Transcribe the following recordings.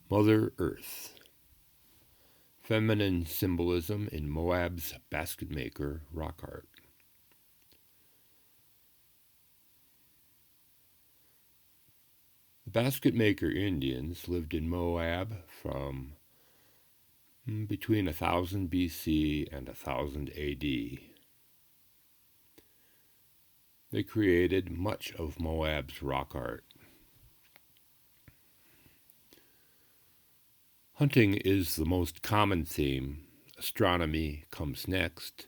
Mother Earth. Feminine symbolism in MOAB's BASKETMAKER rock art. The BASKETMAKER Indians lived in Moab from between 1000 BC and 1000 AD. They created much of Moab's rock art. Hunting is the most common theme. Astronomy comes next,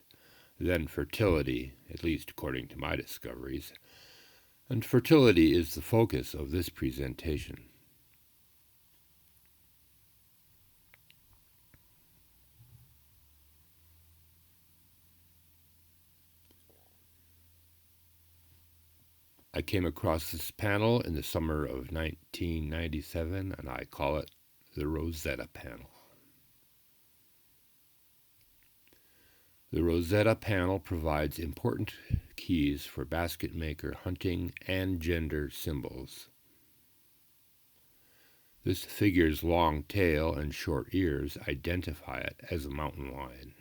then fertility, at least according to my discoveries, and fertility is the focus of this presentation. I came across this panel in the summer of 1997, and I call it the Rosetta panel. The Rosetta panel provides important keys for BASKETMAKER hunting and gender symbols. This figure's long tail and short ears identify it as a mountain lion.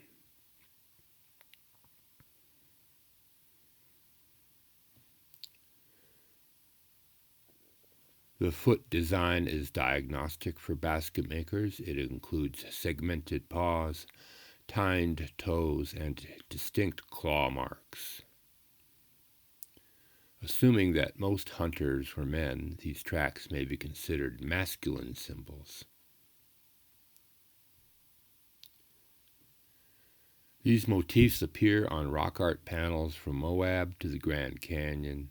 The foot design is diagnostic for BASKETMAKERs. It includes segmented paws, tined toes, and distinct claw marks. Assuming that most hunters were men, these tracks may be considered masculine symbols. These motifs appear on rock art panels from Moab to the Grand Canyon,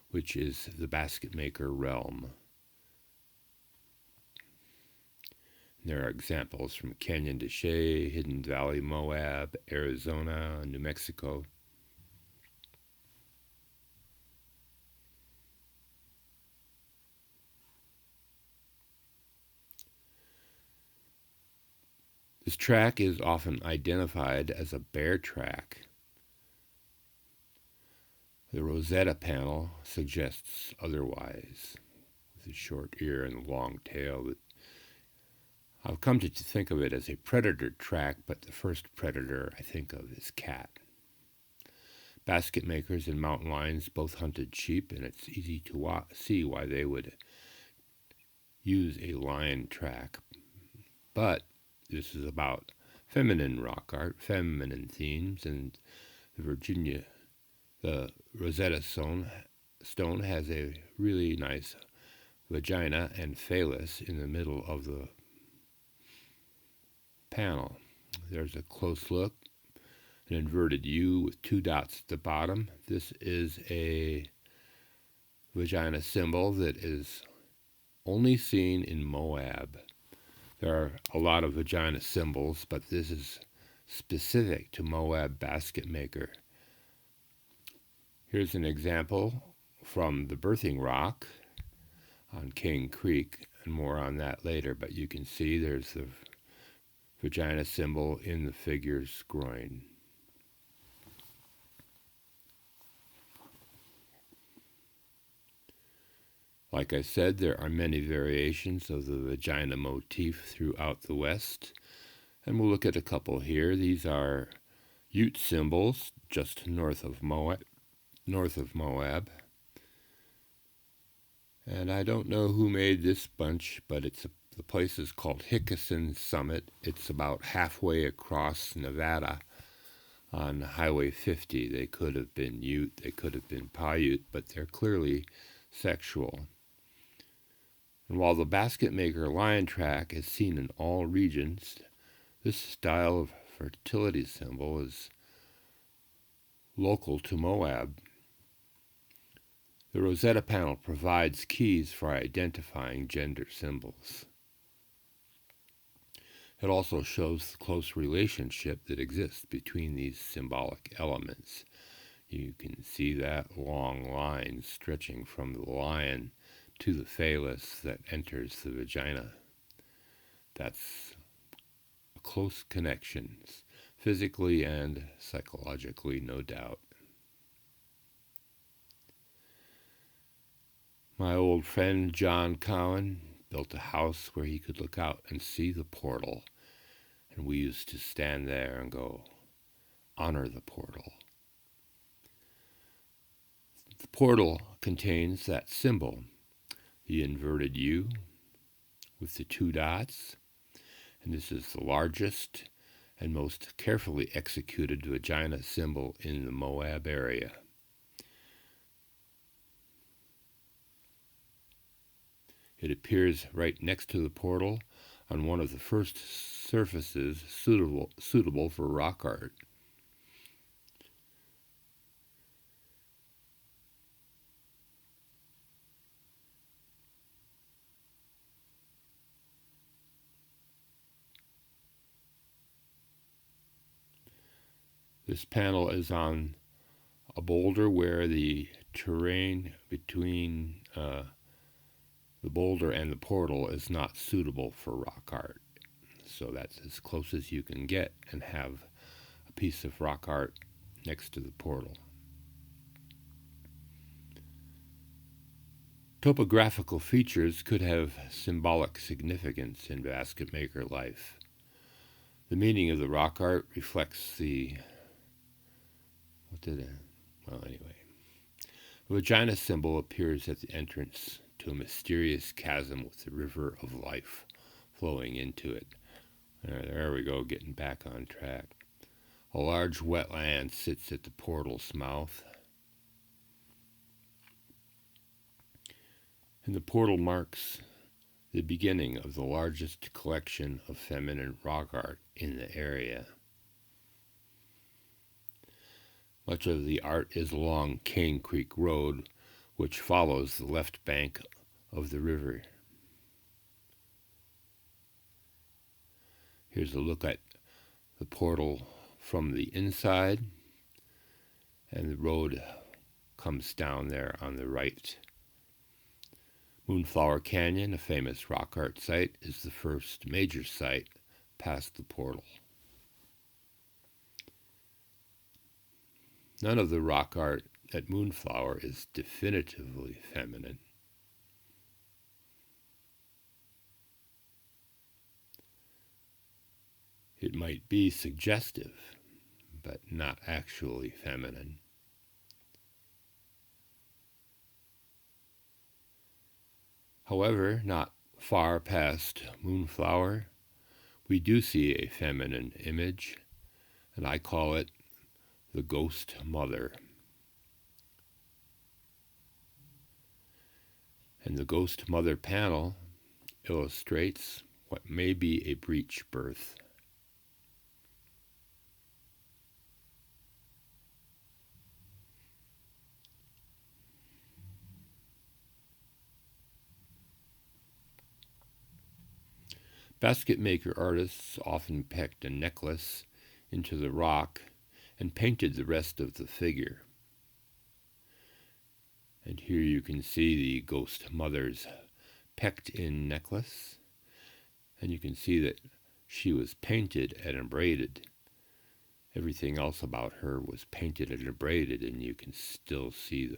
which is the BASKETMAKER realm. There are examples from Canyon de Chelly, Hidden Valley, Moab, Arizona, New Mexico. This track is often identified as a bear track. The Rosetta panel suggests otherwise, with a short ear and a long tail. I've come to think of it as a predator track, but the first predator I think of is cat. BASKETMAKERs and mountain lions both hunted sheep, and it's easy to see why they would use a lion track. But this is about feminine rock art, feminine themes, and the Rosetta stone has a really nice vagina and phallus in the middle of the panel. There's a close look, an inverted U with two dots at the bottom. This is a vagina symbol that is only seen in Moab. There are a lot of vagina symbols, but this is specific to Moab BASKETMAKER. Here's an example from the birthing rock on King Creek, and more on that later, but you can see there's the vagina symbol in the figure's groin. Like I said, there are many variations of the vagina motif throughout the West, and we'll look at a couple here. These are Ute symbols just north of Moab. And I don't know who made this bunch, but the place is called Hickson Summit. It's about halfway across Nevada on Highway 50. They could have been Ute, they could have been Paiute, but they're clearly sexual. And while the BASKETMAKER lion track is seen in all regions, this style of fertility symbol is local to Moab. The Rosetta panel provides keys for identifying gender symbols. It also shows the close relationship that exists between these symbolic elements. You can see that long line stretching from the lion to the phallus that enters the vagina. That's a close connection, physically and psychologically, no doubt. My old friend John Cowan built a house where he could look out and see the portal. And we used to stand there and go, honor the portal. The portal contains that symbol, the inverted U with the 2 dots. And this is the largest and most carefully executed vagina symbol in the MOAB area. It appears right next to the portal on one of the first surfaces suitable for rock art. This panel is on a boulder where the terrain between the boulder and the portal is not suitable for rock art. So that's as close as you can get and have a piece of rock art next to the portal. Topographical features could have symbolic significance in basketmaker life. The meaning of the rock art reflects the anyway. The vagina symbol appears at the entrance to a mysterious chasm with the river of life flowing into it. There we go, getting back on track. A large wetland sits at the portal's mouth. And the portal marks the beginning of the largest collection of feminine rock art in the area. Much of the art is along Kane Creek Road, which follows the left bank of the river. Here's a look at the portal from the inside, and the road comes down there on the right. Moonflower Canyon, a famous rock art site, is the first major site past the portal. None of the rock art at Moonflower is definitively feminine. It might be suggestive, but not actually feminine. However, not far past Moonflower, we do see a feminine image, and I call it the Ghost Mother. And the Ghost Mother panel illustrates what may be a breech birth. Basketmaker artists often pecked a necklace into the rock and painted the rest of the figure. And here you can see the Ghost Mother's pecked-in necklace, and you can see that she was painted and abraded. Everything else about her was painted and abraded, and you can still see the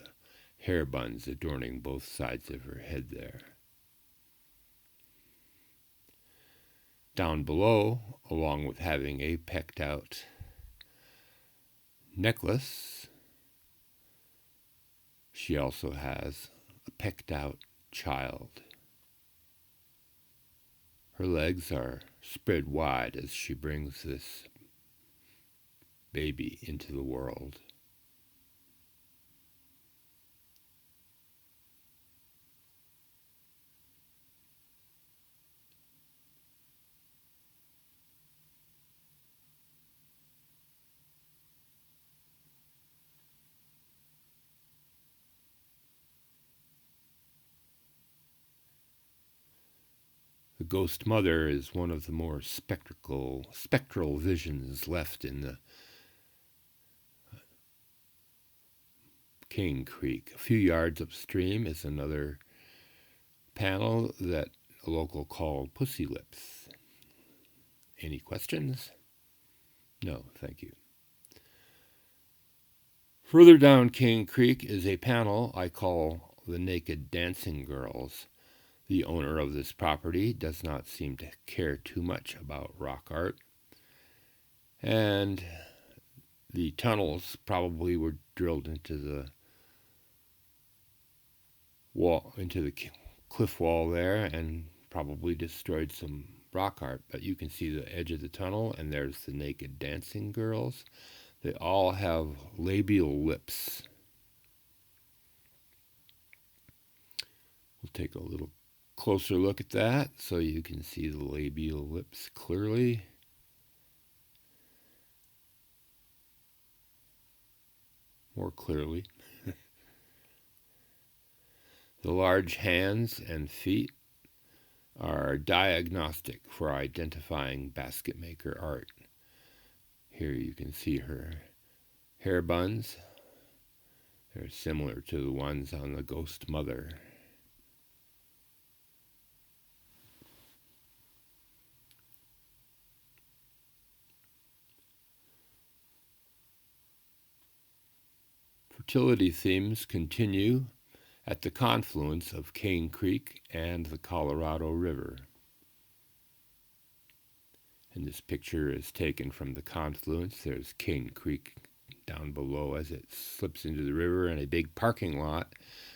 hair buns adorning both sides of her head there. Down below, along with having a pecked-out necklace, she also has a pecked-out child. Her legs are spread wide as she brings this baby into the world. The Ghost Mother is one of the more spectral visions left in the Kane Creek. A few yards upstream is another panel that a local called Pussy Lips. Any questions? No, thank you. Further down Kane Creek is a panel I call the Naked Dancing Girls. The owner of this property does not seem to care too much about rock art. And the tunnels probably were drilled into the wall, into the cliff wall there, and probably destroyed some rock art. But you can see the edge of the tunnel, and there's the naked dancing girls. They all have labial lips. We'll take a little closer look at that so you can see the labial lips clearly. More clearly. The large hands and feet are diagnostic for identifying basket maker art. Here you can see her hair buns. They're similar to the ones on the ghost mother. Fertility themes continue at the confluence of Kane Creek and the Colorado River. And this picture is taken from the confluence. There's Kane Creek down below as it slips into the river, and a big parking lot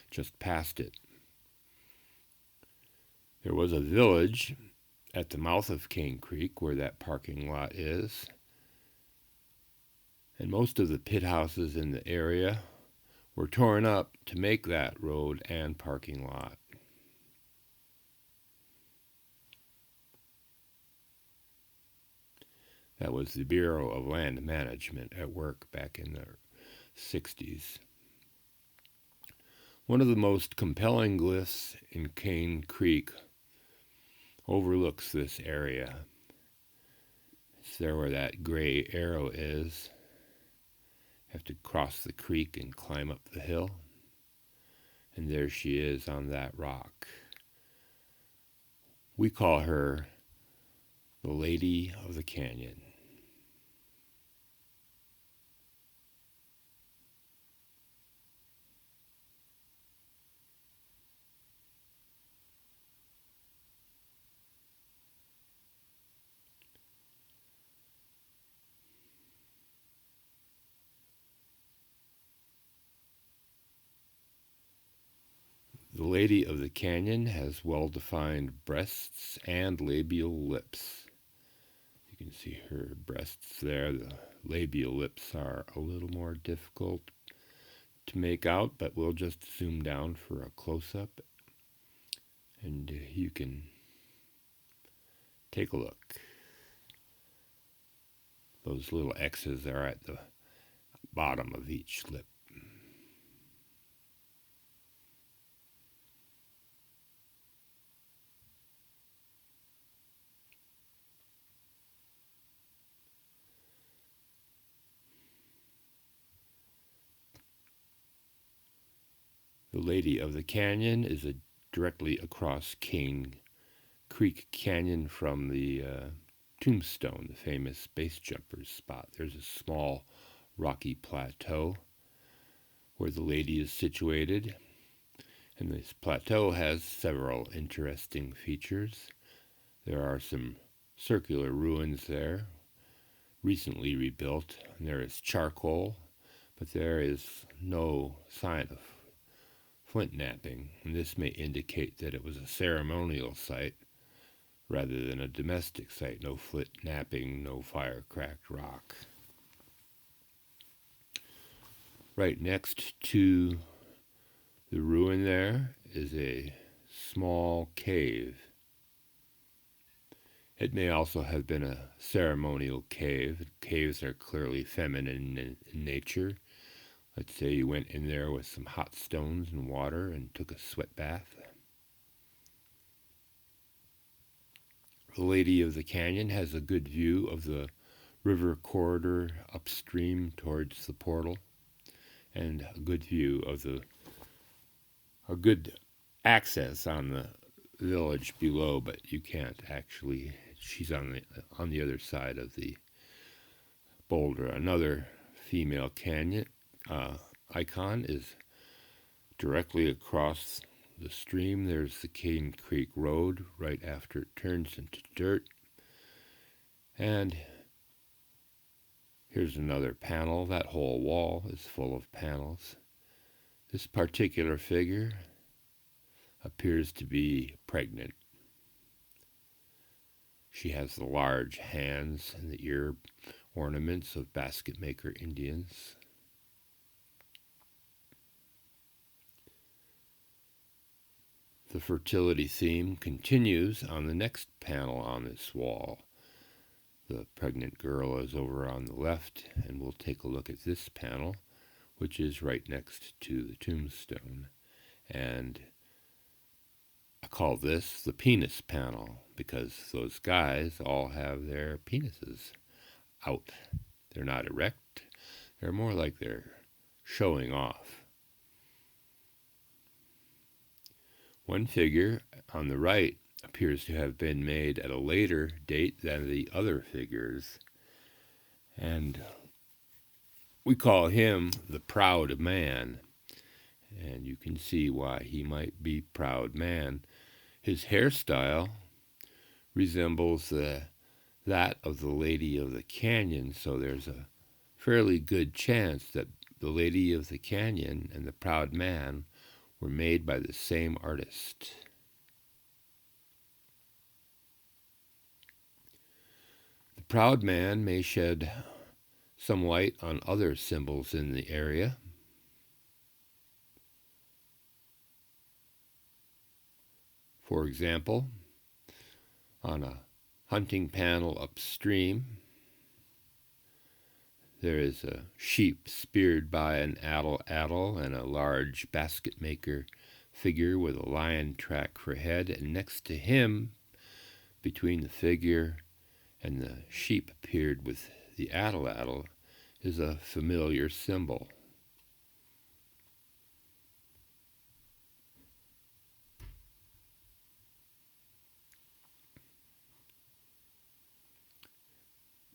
just past it. There was a village at the mouth of Kane Creek where that parking lot is. And most of the pit houses in the area were torn up to make that road and parking lot. That was the Bureau of Land Management at work back in the 60s. One of the most compelling glyphs in Kane Creek overlooks this area. It's there where that gray arrow is. Have to cross the creek and climb up the hill. And there she is on that rock. We call her the Lady of the Canyon. The Lady of the Canyon has well-defined breasts and labial lips. You can see her breasts there. The labial lips are a little more difficult to make out, but we'll just zoom down for a close-up, and you can take a look. Those little X's are at the bottom of each lip. The Lady of the Canyon is directly across Kane Creek Canyon from the Tombstone, the famous base jumpers spot. There's a small rocky plateau where the lady is situated, and this plateau has several interesting features. There are some circular ruins there, recently rebuilt, and there is charcoal, but there is no sign of flint knapping, and this may indicate that it was a ceremonial site rather than a domestic site. No flint knapping, no fire-cracked rock. Right next to the ruin there is a small cave. It may also have been a ceremonial cave. Caves are clearly feminine in nature. Let's say you went in there with some hot stones and water and took a sweat bath. The Lady of the Canyon has a good view of the river corridor upstream towards the portal, and a good view of a good access on the village below, but you can't actually, she's on the other side of the boulder. Another female canyon icon is directly across the stream. There's the Cane Creek Road right after it turns into dirt. And here's another panel. That whole wall is full of panels. This particular figure appears to be pregnant. She has the large hands and the ear ornaments of basket-maker Indians. The fertility theme continues on the next panel on this wall. The pregnant girl is over on the left, and we'll take a look at this panel, which is right next to the tombstone. And I call this the penis panel because those guys all have their penises out. They're not erect. They're more like they're showing off. One figure on the right appears to have been made at a later date than the other figures, and we call him the proud man, and you can see why he might be proud man. His hairstyle resembles that of the Lady of the Canyon, so there's a fairly good chance that the Lady of the Canyon and the proud man were made by the same artist. The proud man may shed some light on other symbols in the area. For example, on a hunting panel upstream, there is a sheep speared by an ATLATL and a large basket-maker figure with a lion track for head, and next to him, between the figure and the sheep appeared with the ATLATL, is a familiar symbol.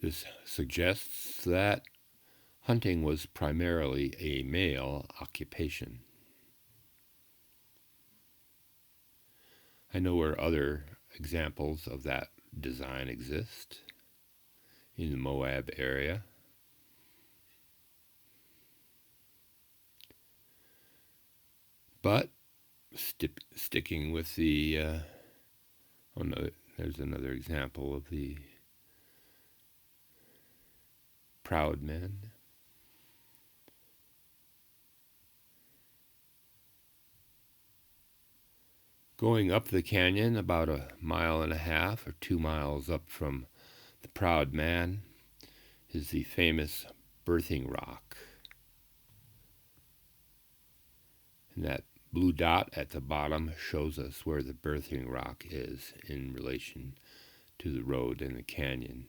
This suggests that hunting was primarily a male occupation. I know where other examples of that design exist in the MOAB area. But sticking with the, oh no, there's another example of the proud man. Going up the canyon about 1.5 miles or 2 miles up from the proud man is the famous birthing rock. And that blue dot at the bottom shows us where the birthing rock is in relation to the road and the canyon.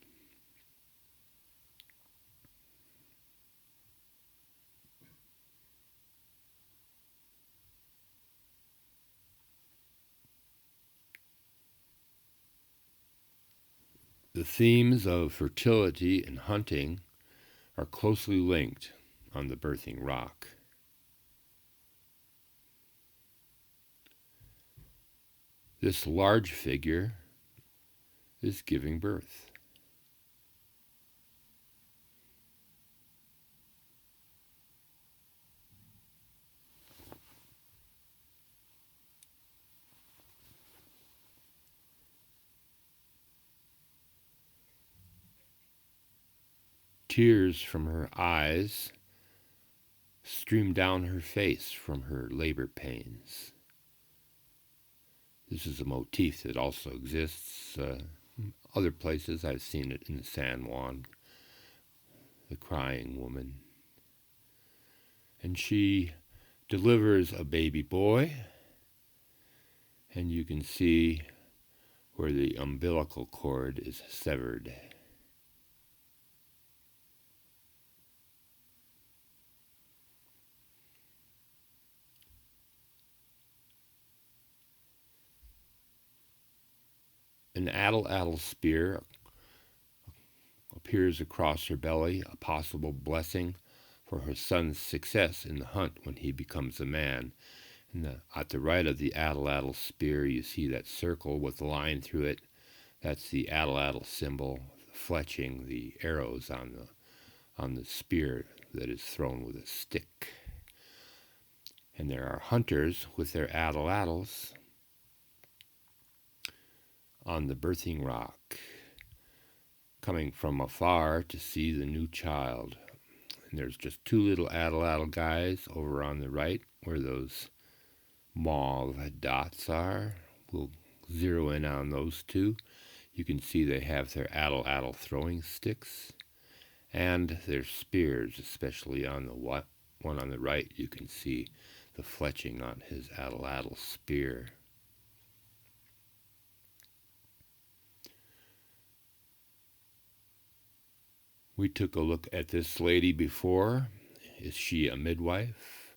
The themes of fertility and hunting are closely linked on the birthing rock. This large figure is giving birth. Tears from her eyes stream down her face from her labor pains. This is a motif that also exists other places. I've seen it in San Juan, the crying woman. And she delivers a baby boy, and you can see where the umbilical cord is severed. An ATLATL spear appears across her belly, a possible blessing for her son's success in the hunt when he becomes a man. At the right of the ATLATL spear, you see that circle with the line through it. That's the ATLATL symbol, fletching the arrows on the spear that is thrown with a stick. And there are hunters with their ATLATLs on the birthing rock, coming from afar to see the new child. And there's just two little ATLATL guys over on the right where those mauve dots are. We'll zero in on those two. You can see they have their ATLATL throwing sticks and their spears, especially on the one on the right. You can see the fletching on his ATLATL spear. We took a look at this lady before. Is she a midwife,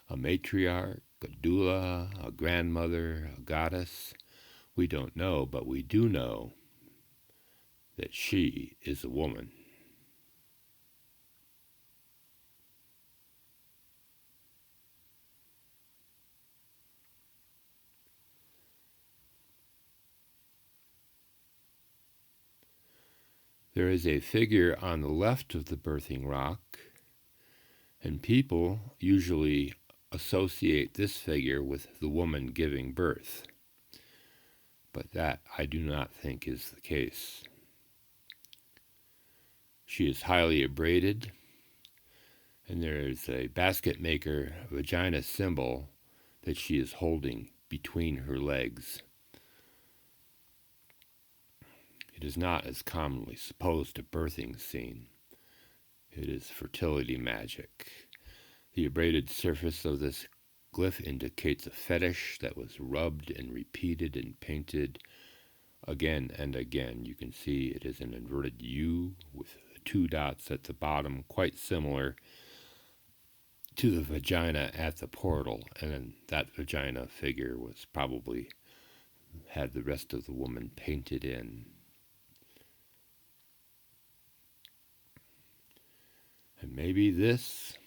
a matriarch, a doula, a grandmother, a goddess? We don't know, but we do know that she is a woman. There is a figure on the left of the birthing rock, and people usually associate this figure with the woman giving birth. But that I do not think is the case. She is highly abraded, and there is a BASKETMAKER vagina symbol that she is holding between her legs. It is not as commonly supposed a birthing scene. It is fertility magic. The abraded surface of this glyph indicates a fetish that was rubbed and repeated and painted again and again. You can see it is an inverted U with two dots at the bottom, quite similar to the vagina at the portal. And then that vagina figure was probably had the rest of the woman painted in. And maybe this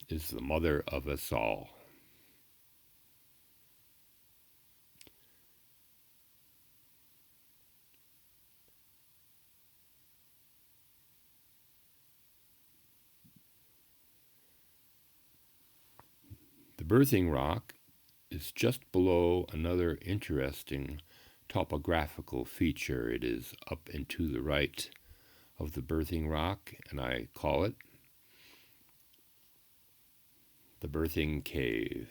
is the mother of us all. The birthing rock is just below another interesting topographical feature. It is up and to the right of the birthing rock, and I call it the birthing cave.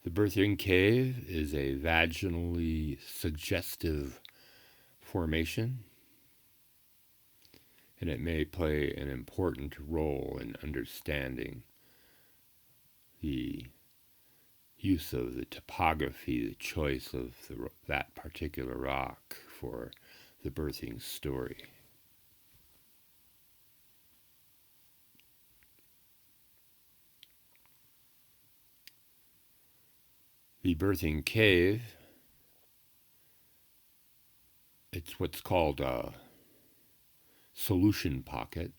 The birthing cave is a vaginally suggestive formation, and it may play an important role in understanding the use of the topography, the choice of that particular rock for the birthing story. The birthing cave, it's what's called a solution pocket.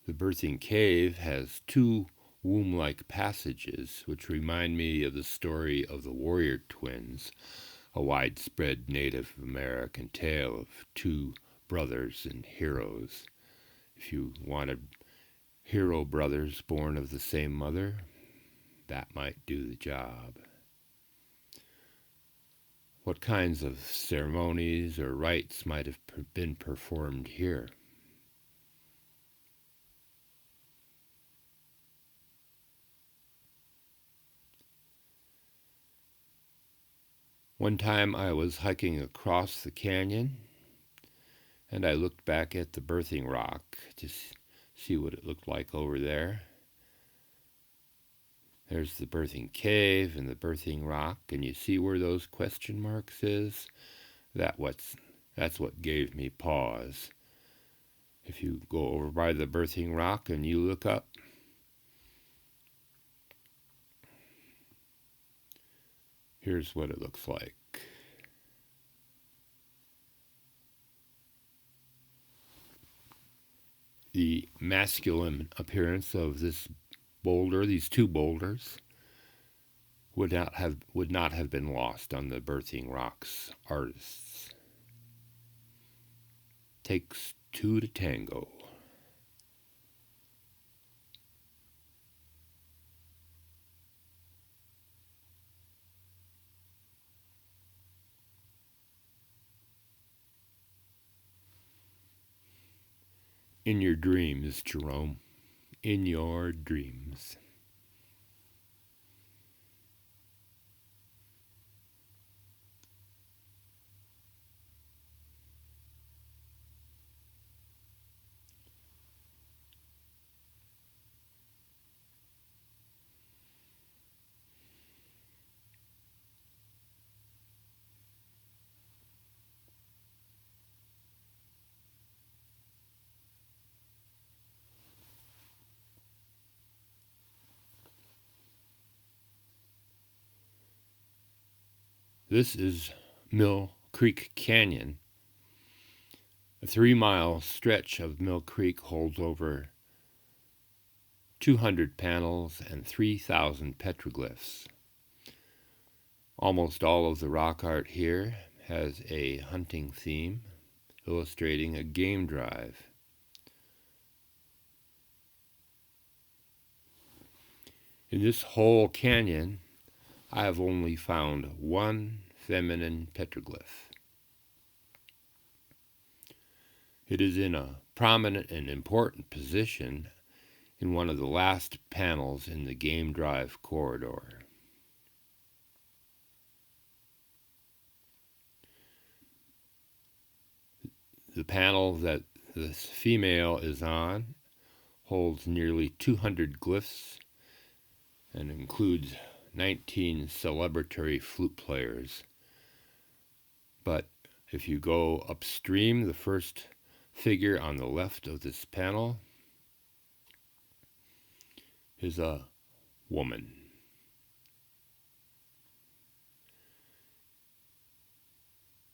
The birthing cave has two womb-like passages, which remind me of the story of the warrior twins, a widespread Native American tale of two brothers and heroes. If you wanted hero brothers born of the same mother, that might do the job. What kinds of ceremonies or rites might have been performed here? One time I was hiking across the canyon, and I looked back at the birthing rock to see what it looked like over there. There's the birthing cave and the birthing rock, and you see where those question marks is? That's what gave me pause. If you go over by the birthing rock and you look up, here's what it looks like. the masculine appearance of this boulder, these two boulders, would not have been lost on the Birthing Rocks artists. Takes two to tango. In your dreams, Jerome. In your dreams. This is Mill Creek Canyon. A 3-mile stretch of Mill Creek holds over 200 panels and 3,000 petroglyphs. Almost all of the rock art here has a hunting theme, illustrating a game drive. In this whole canyon, I have only found one feminine petroglyph. It is in a prominent and important position in one of the last panels in the game drive corridor. The panel that this female is on holds nearly 200 glyphs and includes 19 celebratory flute players. But if you go upstream, the first figure on the left of this panel is a woman.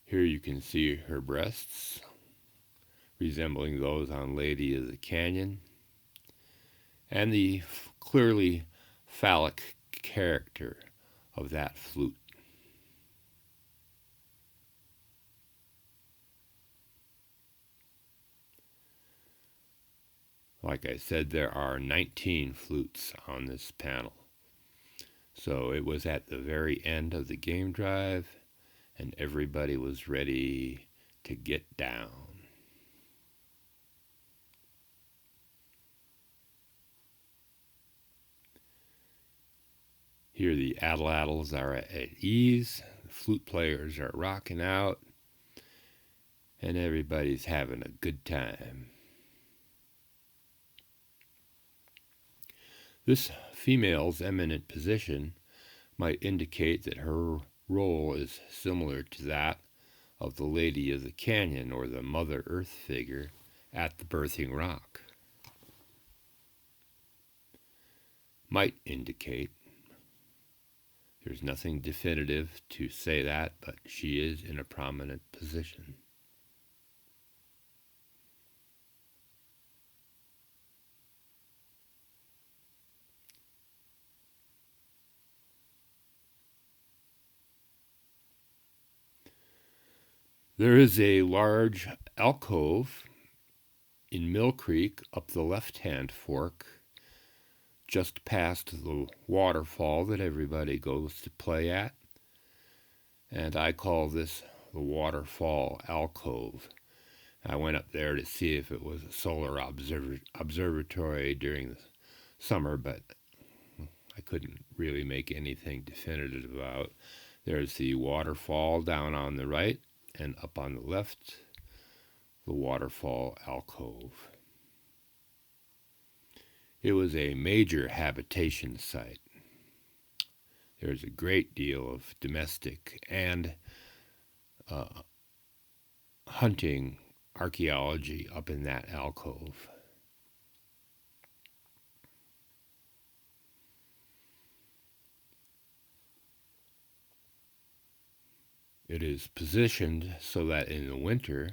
Here you can see her breasts, resembling those on Lady of the Canyon, and the clearly phallic character of that flute. Like I said, there are 19 flutes on this panel. So it was at the very end of the game drive, and everybody was ready to get down. Here the ATLATLs are at ease, the flute players are rocking out, and everybody's having a good time. This female's eminent position might indicate that her role is similar to that of the Lady of the Canyon or the Mother Earth figure at the Birthing Rock. Might indicate. There's nothing definitive to say that, but she is in a prominent position. There is a large alcove in Mill Creek up the left-hand fork, just past the waterfall that everybody goes to play at. And I call this the Waterfall Alcove. I went up there to see if it was a solar observatory during the summer, but I couldn't really make anything definitive about. There's the waterfall down on the right, and up on the left, the Waterfall Alcove. It was a major habitation site. There's a great deal of domestic and hunting archaeology up in that alcove. It is positioned so that in the winter,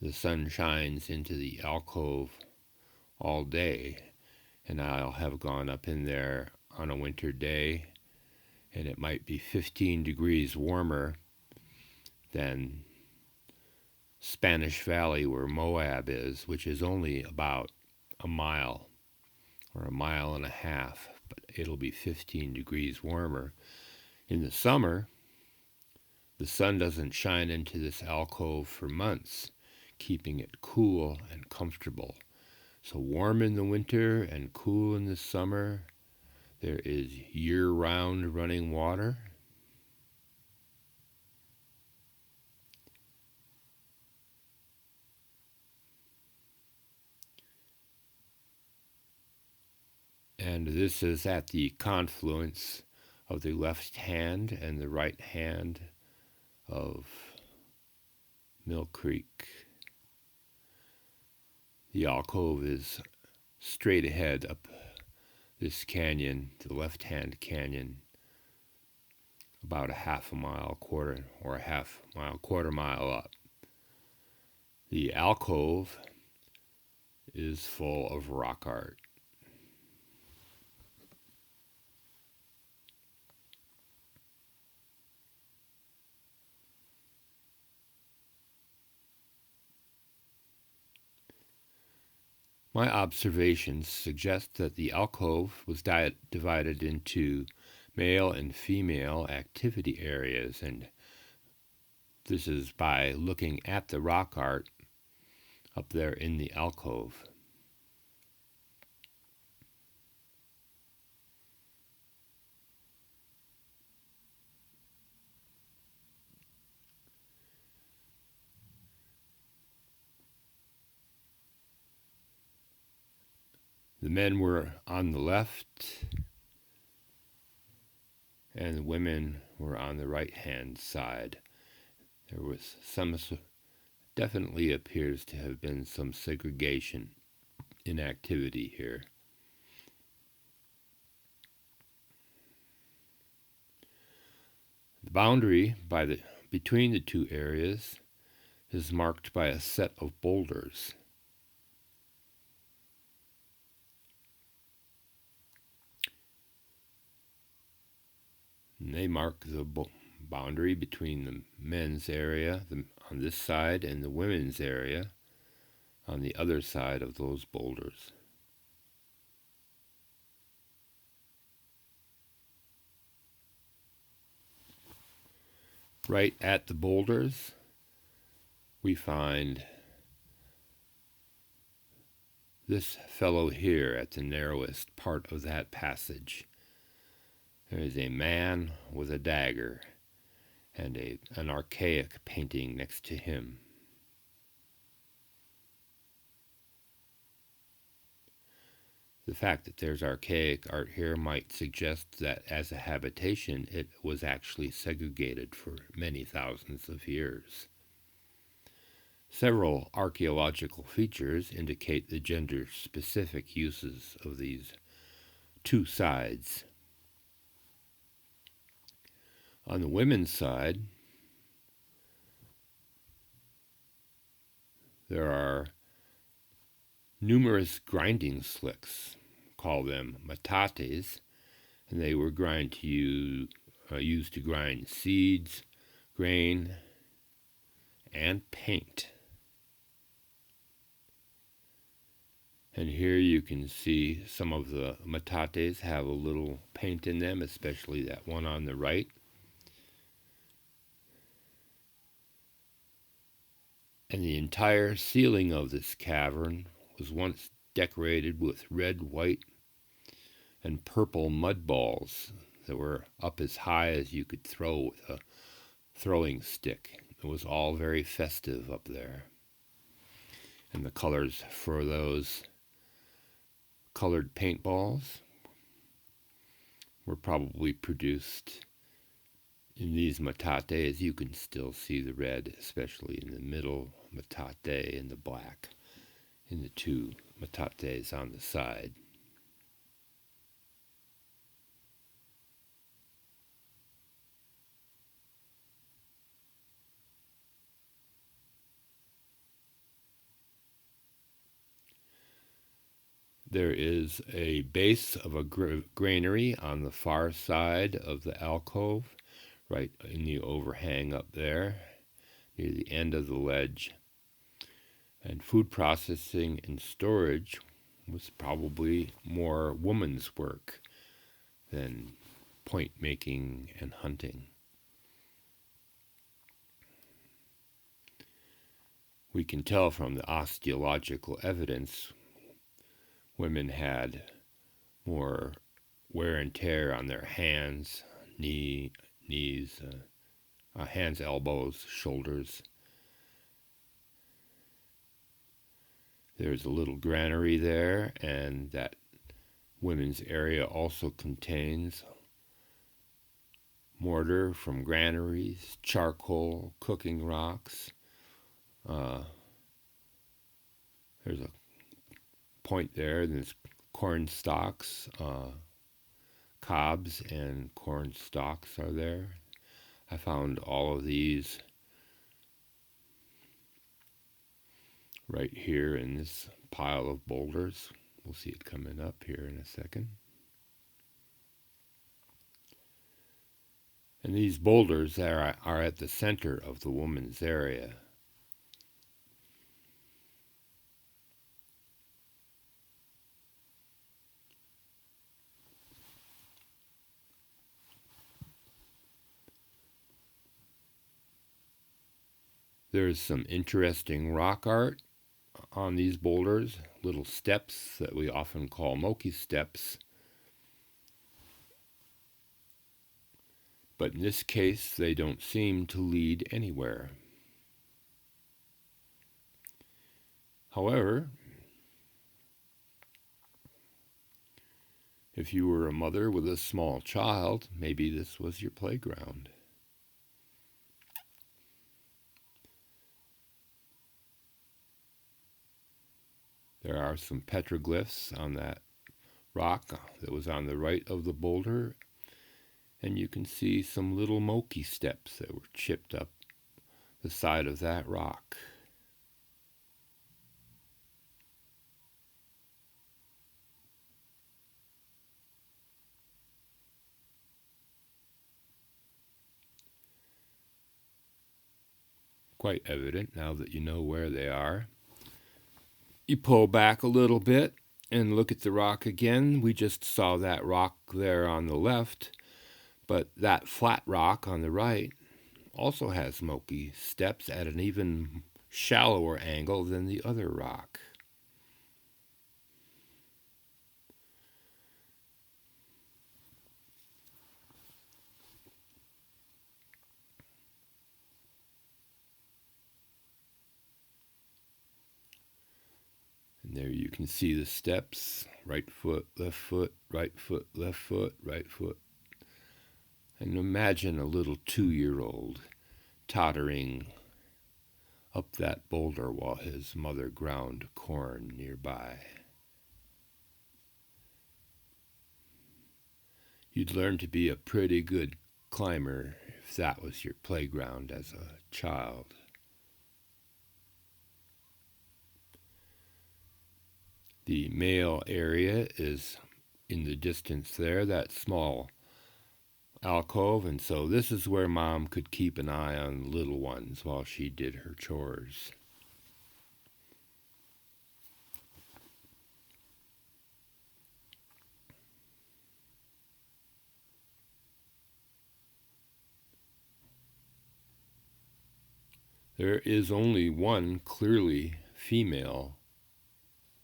the sun shines into the alcove all day, and I'll have gone up in there on a winter day, and it might be 15 degrees warmer than Spanish Valley where Moab is, which is only about a mile or a mile and a half, but it'll be 15 degrees warmer. In the summer, the sun doesn't shine into this alcove for months, keeping it cool and comfortable. So warm in the winter and cool in the summer. There is year-round running water. And this is at the confluence of the left hand and the right hand of Mill Creek. The alcove is straight ahead up this canyon, the left-hand canyon, about quarter mile up. The alcove is full of rock art. My observations suggest that the alcove was divided into male and female activity areas, and this is by looking at the rock art up there in the alcove. The men were on the left, and the women were on the right-hand side. There was definitely appears to have been some segregation in activity here. The boundary between the two areas is marked by a set of boulders. And they mark the boundary between the men's area on this side and the women's area on the other side of those boulders. Right at the boulders, we find this fellow here at the narrowest part of that passage. There is a man with a dagger and an archaic painting next to him. The fact that there's archaic art here might suggest that as a habitation it was actually segregated for many thousands of years. Several archaeological features indicate the gender-specific uses of these two sides. On the women's side, there are numerous grinding slicks, call them metates, and they were used to grind seeds, grain, and paint. And here you can see some of the metates have a little paint in them, especially that one on the right. And the entire ceiling of this cavern was once decorated with red, white, and purple mud balls that were up as high as you could throw with a throwing stick. It was all very festive up there. And the colors for those colored paintballs were probably produced in these metates. You can still see the red, especially in the middle metate, and the black in the two metates on the side. there is a base of a granary on the far side of the alcove, right in the overhang up there, near the end of the ledge. And food processing and storage was probably more woman's work than point making and hunting. We can tell from the osteological evidence women had more wear and tear on their hands, knees, hands, elbows, shoulders. There's a little granary there, and that women's area also contains mortar from granaries, charcoal, cooking rocks. There's a point there, there's corn stalks, cobs and corn stalks are there. I found all of these right here in this pile of boulders. We'll see it coming up here in a second. And these boulders are at the center of the woman's area. There's some interesting rock art on these boulders, little steps that we often call Moki steps. But in this case, they don't seem to lead anywhere. However, if you were a mother with a small child, maybe this was your playground. There are some petroglyphs on that rock that was on the right of the boulder, and you can see some little Moki steps that were chipped up the side of that rock. Quite evident now that you know where they are. You pull back a little bit and look at the rock again. We just saw that rock there on the left, but that flat rock on the right also has Moki steps at an even shallower angle than the other rock. And there you can see the steps, right foot, left foot, right foot, left foot, right foot. And imagine a little 2-year-old tottering up that boulder while his mother ground corn nearby. You'd learn to be a pretty good climber if that was your playground as a child. The male area is in the distance there, that small alcove, and so this is where Mom could keep an eye on the little ones while she did her chores. There is only one clearly female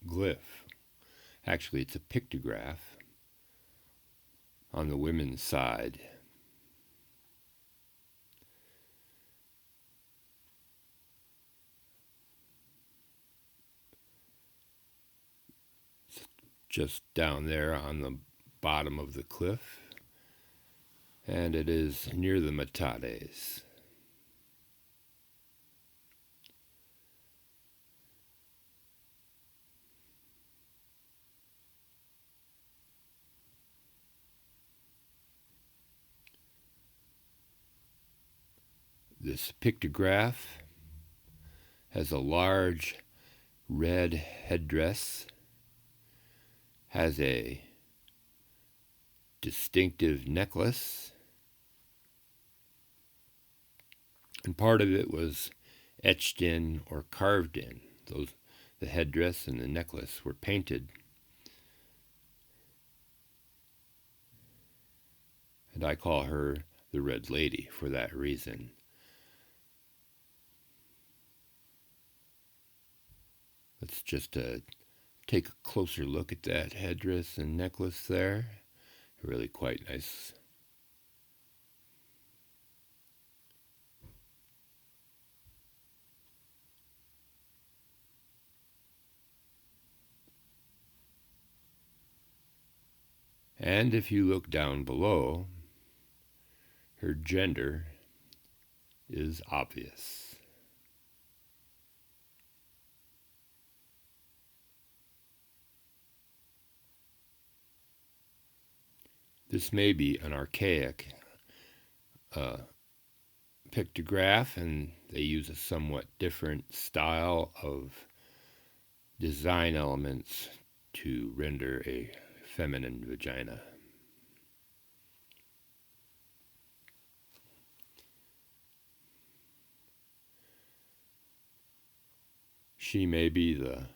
glyph. Actually, it's a pictograph on the women's side. It's just down there on the bottom of the cliff, and it is near the metates. This pictograph has a large red headdress has a distinctive necklace, and part of it was etched in or carved in. The headdress and the necklace were painted. And I call her the Red Lady for that reason. Let's just take a closer look at that headdress and necklace there. Really quite nice. And if you look down below, her gender is obvious. This may be an archaic pictograph, and they use a somewhat different style of design elements to render a feminine vagina. She may be the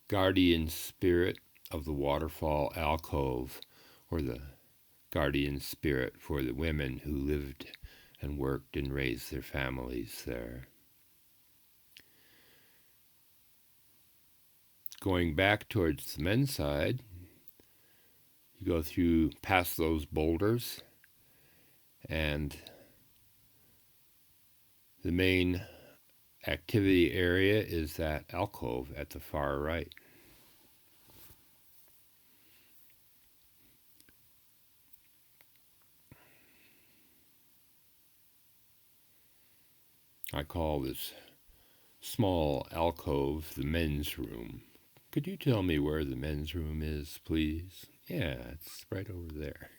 guardian spirit of the waterfall alcove, or the guardian spirit for the women who lived and worked and raised their families there. Going back towards the men's side, you go through past those boulders, and the main activity area is that alcove at the far right. I call this small alcove the men's room. Could you tell me where the men's room is, please? Yeah, it's right over there.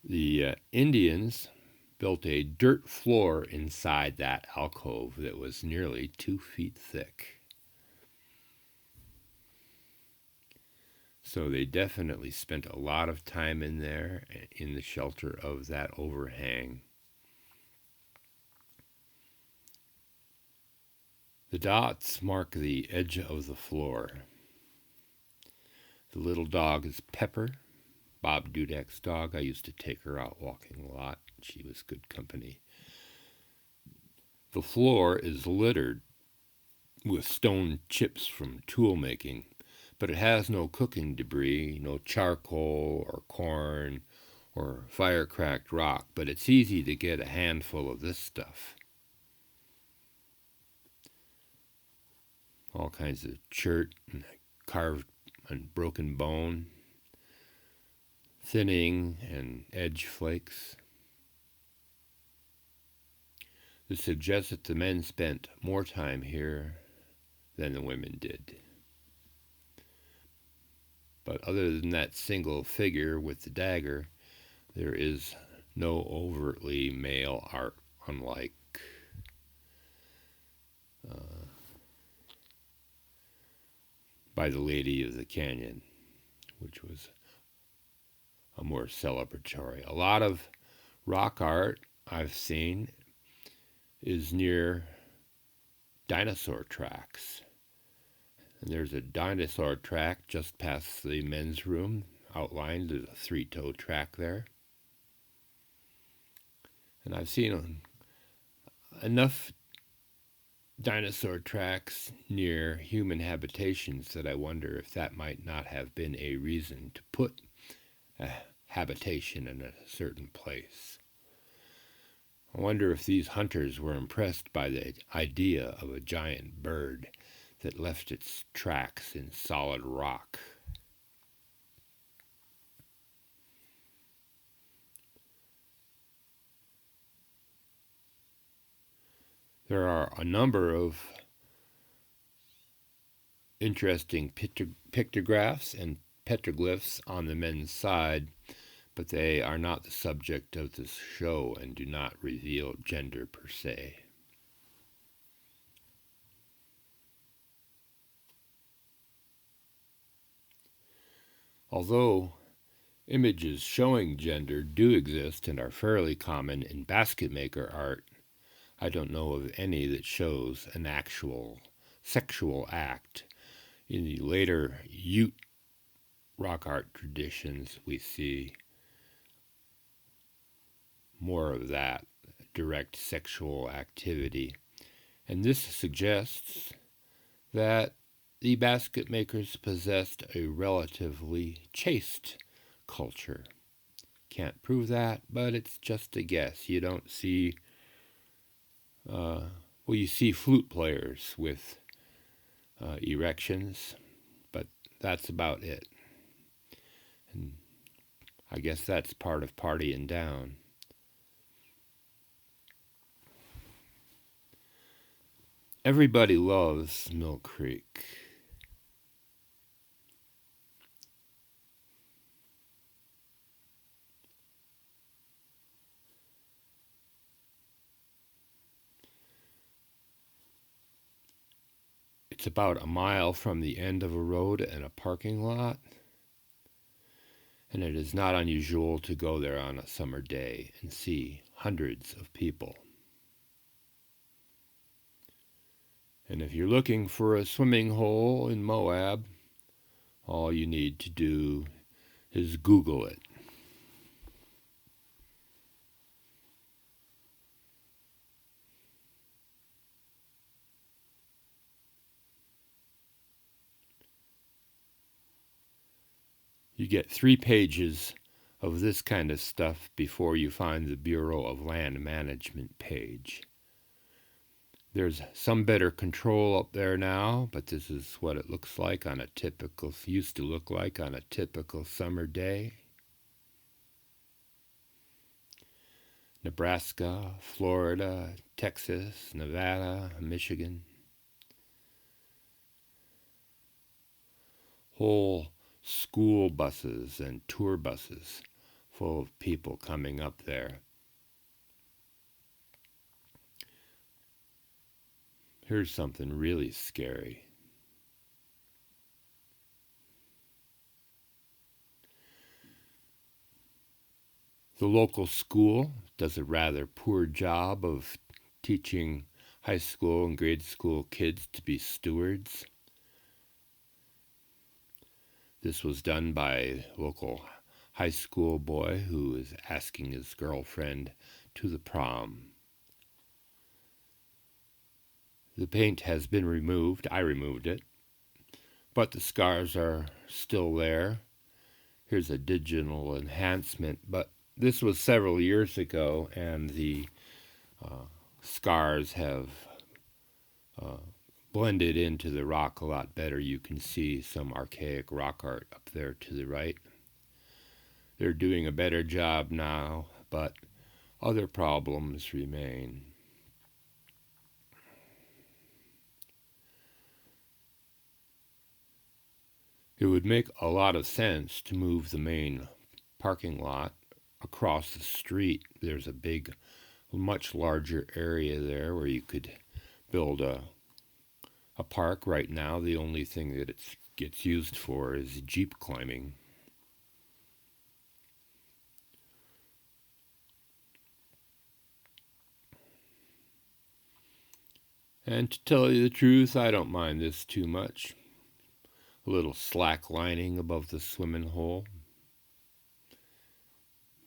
The Indians built a dirt floor inside that alcove that was nearly 2 feet thick. So they definitely spent a lot of time in there in the shelter of that overhang. The dots mark the edge of the floor. The little dog is Pepper, Bob Dudek's dog. I used to take her out walking a lot. She was good company. The floor is littered with stone chips from tool making, but it has no cooking debris, no charcoal or corn or fire-cracked rock, but it's easy to get a handful of this stuff. All kinds of chert and carved and broken bone, thinning and edge flakes. This suggests that the men spent more time here than the women did. But other than that single figure with the dagger, there is no overtly male art, unlike by the Lady of the Canyon, which was a more celebratory. A lot of rock art I've seen is near dinosaur tracks. And there's a dinosaur track just past the men's room, outlined. There's a 3-toe track there. And I've seen enough dinosaur tracks near human habitations that I wonder if that might not have been a reason to put a habitation in a certain place. I wonder if these hunters were impressed by the idea of a giant bird that left its tracks in solid rock. There are a number of interesting pictographs and petroglyphs on the men's side, but they are not the subject of this show and do not reveal gender per se. Although images showing gender do exist and are fairly common in BASKETMAKER art, I don't know of any that shows an actual sexual act. In the later Ute rock art traditions, we see more of that direct sexual activity. And this suggests that the BASKETMAKERs possessed a relatively chaste culture. Can't prove that, but it's just a guess. You don't see, you see flute players with erections, but that's about it. And I guess that's part of partying down. Everybody loves Mill Creek. It's about a mile from the end of a road and a parking lot, and it is not unusual to go there on a summer day and see hundreds of people. And if you're looking for a swimming hole in Moab, all you need to do is Google it. You get 3 pages of this kind of stuff before you find the Bureau of Land Management page. There's some better control up there now, but this is what it looks like on a typical, used to look like on a typical summer day. Nebraska, Florida, Texas, Nevada, Michigan. Whole school buses and tour buses full of people coming up there. Here's something really scary. The local school does a rather poor job of teaching high school and grade school kids to be stewards. This was done by a local high school boy who is asking his girlfriend to the prom. The paint has been removed. I removed it. But the scars are still there. Here's a digital enhancement, but this was several years ago, and the scars have blended into the rock a lot better. You can see some archaic rock art up there to the right. They're doing a better job now, but other problems remain. It would make a lot of sense to move the main parking lot across the street. There's a big, much larger area there where you could build a park. Right now, the only thing that it gets used for is jeep climbing. And to tell you the truth, I don't mind this too much. A little slack lining above the swimming hole.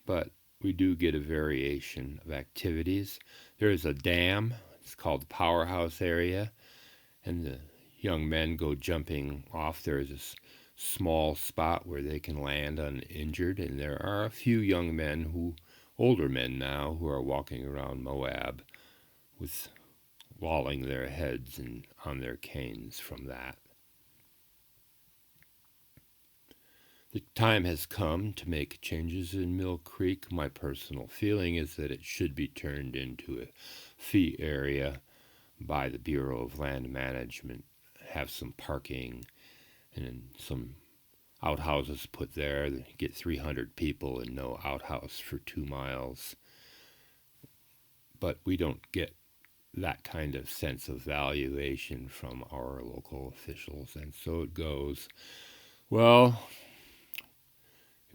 But we do get a variation of activities. There is a dam. It's called the powerhouse area. And the young men go jumping off. There's this small spot where they can land uninjured. And there are a few young men, older men now, who are walking around Moab with lolling their heads and on their canes from that. The time has come to make changes in Mill Creek. My personal feeling is that it should be turned into a fee area by the Bureau of Land Management, have some parking and some outhouses put there. You get 300 people and no outhouse for 2 miles. But we don't get that kind of sense of valuation from our local officials. And so it goes, well,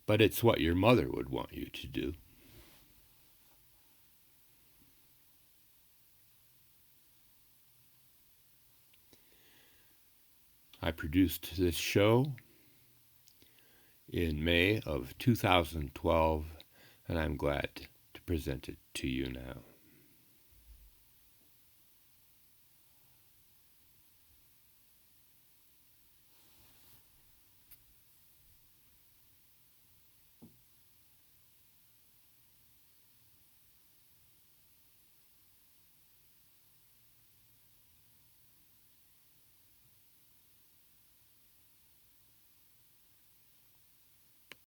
but it's what your mother would want you to do. I produced this show in May of 2012, and I'm glad to present it to you now.